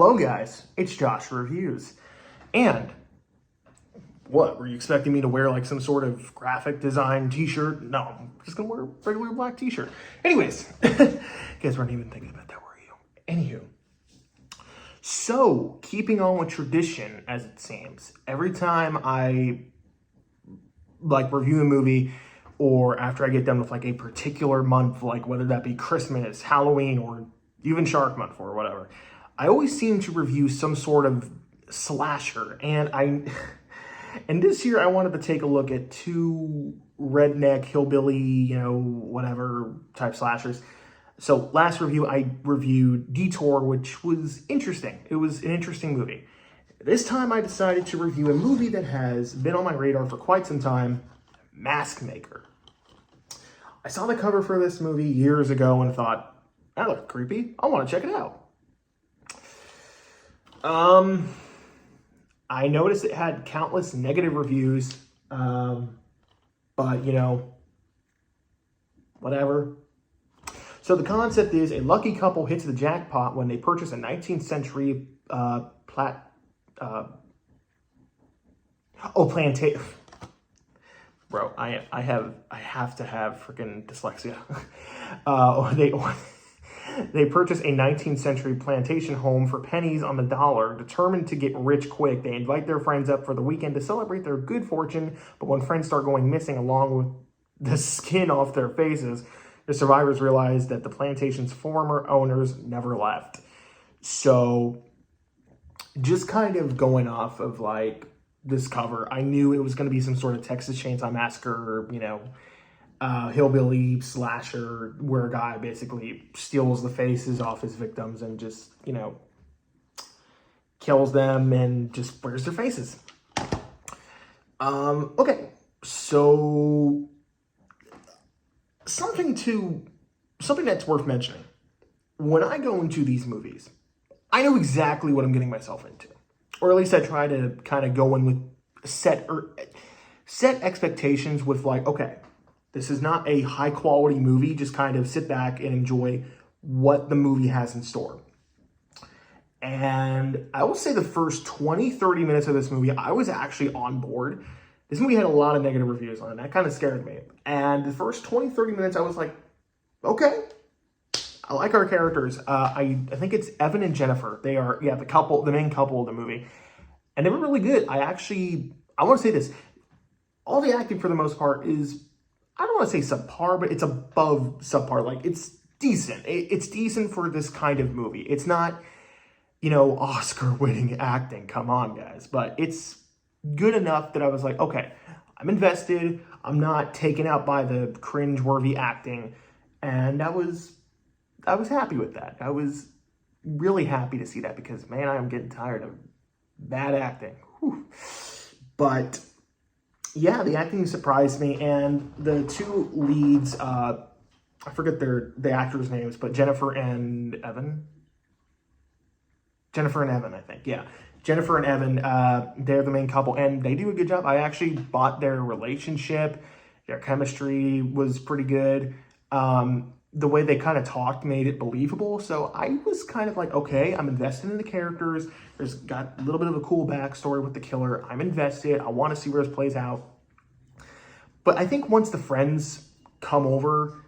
Hello guys, it's Josh Reviews. And what, were you expecting me to wear like some sort of graphic design t-shirt? No, I'm just gonna wear a regular black t-shirt. Anyways, you guys weren't even thinking about that, were you? Anywho, so keeping on with tradition, as it seems, every time I like review a movie or after I get done with like a particular month, like whether that be Christmas, Halloween, or even Shark Month or whatever, I always seem to review some sort of slasher. And this year I wanted to take a look at two redneck, hillbilly, whatever type slashers. So last review, I reviewed Detour, which was interesting. It was an interesting movie. This time I decided to review a movie that has been on my radar for quite some time, Mask Maker. I saw the cover for this movie years ago and thought, that looked creepy. I want to check it out. I noticed it had countless negative reviews, but whatever. So the concept is a lucky couple hits the jackpot when they purchase a 19th century plantation. Bro, I have to have freaking dyslexia. They purchase a 19th century plantation home for pennies on the dollar. Determined to get rich quick, they invite their friends up for the weekend to celebrate their good fortune. But when friends start going missing along with the skin off their faces, the survivors realize that the plantation's former owners never left. So just kind of going off of like this cover, I knew it was going to be some sort of Texas Chainsaw Massacre, hillbilly slasher where a guy basically steals the faces off his victims and just, kills them and just wears their faces. Okay, so something that's worth mentioning. When I go into these movies, I know exactly what I'm getting myself into. Or at least I try to kind of go in with set expectations with like, okay, this is not a high quality movie. Just kind of sit back and enjoy what the movie has in store. And I will say the first 20, 30 minutes of this movie, I was actually on board. This movie had a lot of negative reviews on it. That kind of scared me. And the first 20, 30 minutes, I was like, okay, I like our characters. I think it's Evan and Jennifer. They are, the main couple of the movie. And they were really good. I want to say this. All the acting for the most part is, I don't want to say subpar, but it's above subpar. Like, it's decent. It's decent for this kind of movie. It's not, Oscar-winning acting. Come on, guys. But it's good enough that I was like, okay, I'm invested. I'm not taken out by the cringe-worthy acting. And I was happy with that. I was really happy to see that because, man, I am getting tired of bad acting. Whew. But yeah, the acting surprised me, and the two leads, I forget the actors' names, but Jennifer and Evan, I think, yeah. Jennifer and Evan, they're the main couple, and they do a good job. I actually bought their relationship. Their chemistry was pretty good. The way they kind of talked made it believable. So I was kind of like, okay, I'm invested in the characters. There's got a little bit of a cool backstory with the killer. I'm invested. I want to see where this plays out. But I think once the friends come over,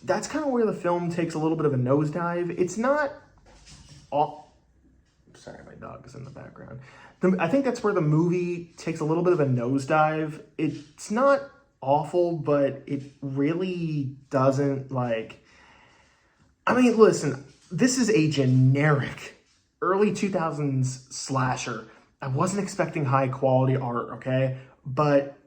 that's kind of where the film takes a little bit of a nosedive. It's not all... Sorry, my dog is in the background. I think that's where the movie takes a little bit of a nosedive. It's not awful, but it really doesn't listen, this is a generic early 2000s slasher. I wasn't expecting high quality art, okay? But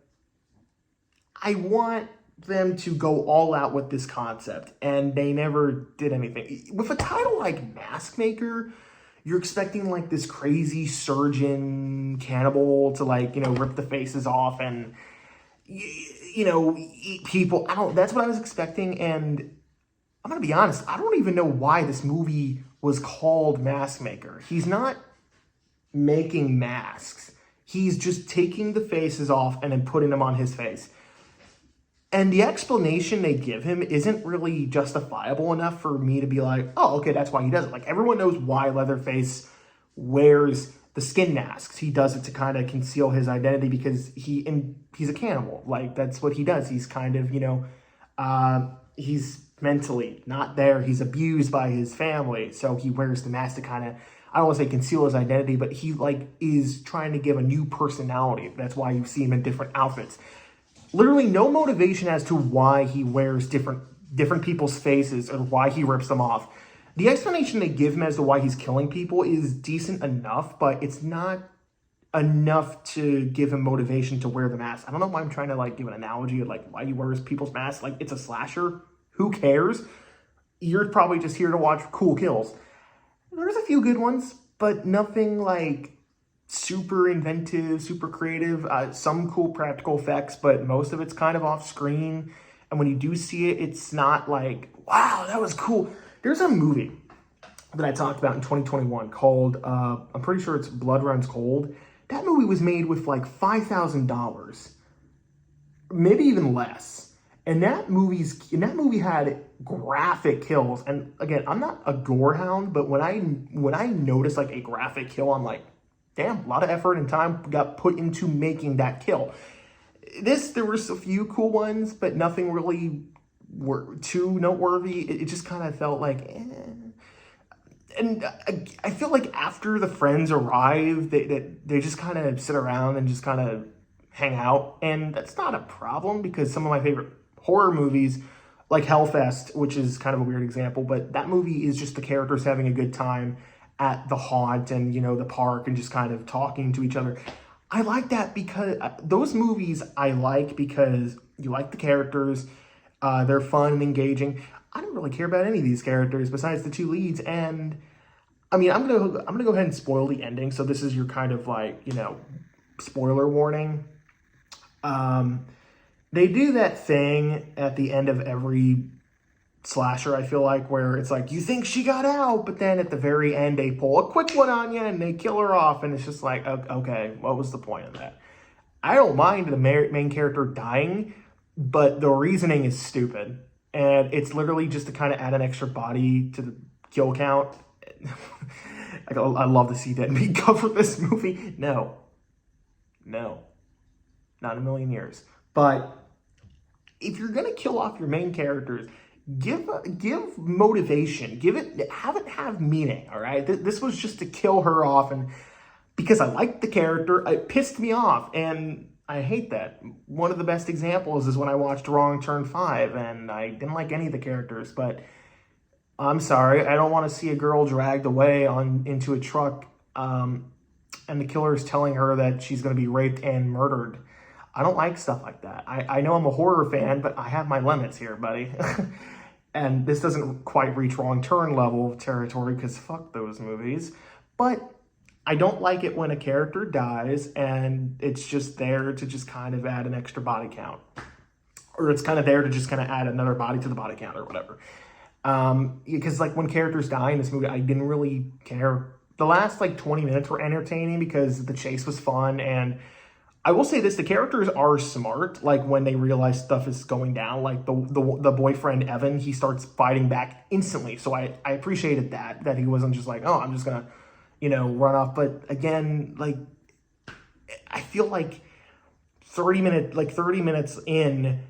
I want them to go all out with this concept, and they never did anything. With a title like Mask Maker, you're expecting like this crazy surgeon cannibal to rip the faces off and eat people. That's what I was expecting, and I'm gonna be honest, I don't even know why this movie was called Mask Maker. He's not making masks. He's just taking the faces off and then putting them on his face. And the explanation they give him isn't really justifiable enough for me to be like, oh, okay, that's why he does it. Like, everyone knows why Leatherface wears the skin masks. He does it to kind of conceal his identity because he's a cannibal. Like, that's what he does. He's kind of, he's mentally not there. He's abused by his family. So he wears the mask to kind of, I don't want to say conceal his identity, but he like is trying to give a new personality. That's why you see him in different outfits. Literally no motivation as to why he wears different people's faces or why he rips them off. The explanation they give him as to why he's killing people is decent enough, but it's not enough to give him motivation to wear the mask. I don't know why I'm trying to like give an analogy of like why he wears people's masks. Like, it's a slasher. Who cares? You're probably just here to watch cool kills. There's a few good ones, but nothing like super inventive, super creative. Some cool practical effects, but most of it's kind of off screen. And when you do see it, it's not like, wow, that was cool. There's a movie that I talked about in 2021 called, I'm pretty sure it's Blood Runs Cold. That movie was made with like $5,000, maybe even less. And that movie had graphic kills. And again, I'm not a gore hound, but when I notice like a graphic kill, I'm like, damn, a lot of effort and time got put into making that kill. There was a few cool ones, but nothing really were too noteworthy. It just kind of felt like, eh. And I feel like after the friends arrive, they just kind of sit around and just kind of hang out. And that's not a problem because some of my favorite horror movies, like Hellfest, which is kind of a weird example, but that movie is just the characters having a good time at the haunt and, the park and just kind of talking to each other. I like that because those movies I like because you like the characters. They're fun and engaging. I don't really care about any of these characters besides the two leads. And I mean, I'm gonna go ahead and spoil the ending. So this is your kind of like, spoiler warning. They do that thing at the end of every slasher, I feel like, where it's like, you think she got out, but then at the very end, they pull a quick one on you and they kill her off. And it's just like, okay, what was the point of that? I don't mind the main character dying, but the reasoning is stupid. And it's literally just to kind of add an extra body to the kill count. I'd love to see that be cover this movie. No, not in a million years. But if you're gonna kill off your main characters, give motivation. Have meaning. All right. This was just to kill her off, and because I liked the character, it pissed me off, and I hate that. One of the best examples is when I watched Wrong Turn 5, and I didn't like any of the characters, but I'm sorry, I don't want to see a girl dragged away into a truck, and the killer is telling her that she's going to be raped and murdered. I don't like stuff like that. I know I'm a horror fan, but I have my limits here, buddy. And this doesn't quite reach Wrong Turn level of territory, because fuck those movies. But I don't like it when a character dies and it's just there to just kind of add an extra body count. Or it's kind of there to just kind of add another body to the body count or whatever. Because like when characters die in this movie, I didn't really care. The last like 20 minutes were entertaining because the chase was fun. And I will say this, the characters are smart. Like when they realize stuff is going down, like the boyfriend, Evan, he starts fighting back instantly. So I appreciated that he wasn't just like, oh, I'm just going to, run off. But again, like, I feel like 30 minutes in,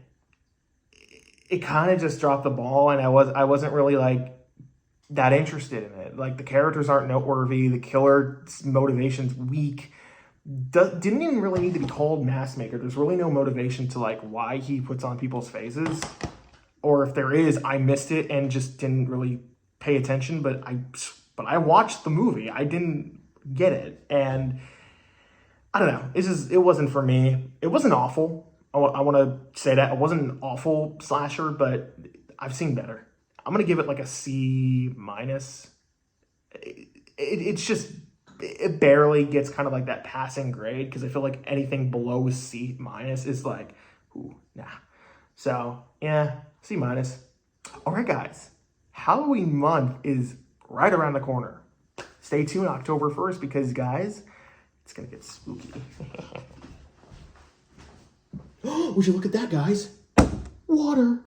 it kind of just dropped the ball, and I wasn't really like that interested in it. Like the characters aren't noteworthy. The killer's motivation's weak. Didn't even really need to be called Mask Maker. There's really no motivation to like why he puts on people's faces, or if there is, I missed it and just didn't really pay attention. But I watched the movie. I didn't get it, and I don't know. It wasn't for me. It wasn't awful. I want to say that it wasn't an awful slasher, but I've seen better. I'm gonna give it like a C-. It's just, it barely gets kind of like that passing grade, because I feel like anything below C- is like, ooh, nah. So yeah, C-. All right, guys, Halloween month is right around the corner. Stay tuned October 1st, because guys, it's gonna get spooky. Would you look at that, guys? Water.